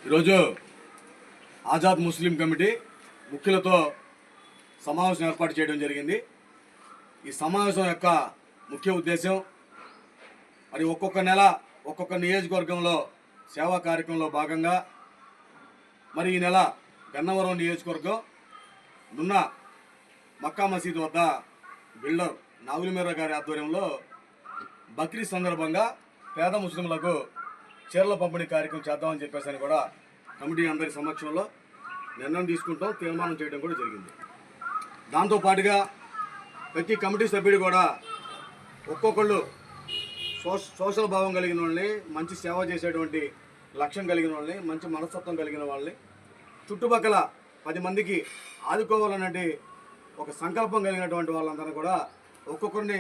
ఈరోజు ఆజాద్ ముస్లిం కమిటీ ముఖ్యులతో సమావేశం ఏర్పాటు చేయడం జరిగింది. ఈ సమావేశం యొక్క ముఖ్య ఉద్దేశం మరి ఒక్కొక్క నెల ఒక్కొక్క నియోజకవర్గంలో సేవా కార్యక్రమంలో భాగంగా మరి ఈ నెల గన్నవరం నియోజకవర్గం నున్న మక్కా మసీద్ వద్ద బిల్డర్ నాగులమీర గారి ఆధ్వర్యంలో బక్రీద్ సందర్భంగా పేద ముస్లింలకు చీరల పంపిణీ కార్యక్రమం చేద్దామని చెప్పేసి కూడా కమిటీ అందరి సమక్షంలో నిర్ణయం తీసుకుంటాం, తీర్మానం చేయడం కూడా జరిగింది. దాంతోపాటుగా ప్రతి కమిటీ సభ్యుడు కూడా ఒక్కొక్కళ్ళు సోషల్ భావం కలిగిన వాళ్ళని, మంచి సేవ చేసేటువంటి లక్ష్యం కలిగిన వాళ్ళని, మంచి మనస్తత్వం కలిగిన వాళ్ళని, చుట్టుపక్కల 10 మందికి ఆదుకోవాలన్నటువంటి ఒక సంకల్పం కలిగినటువంటి వాళ్ళందరూ కూడా ఒక్కొక్కరిని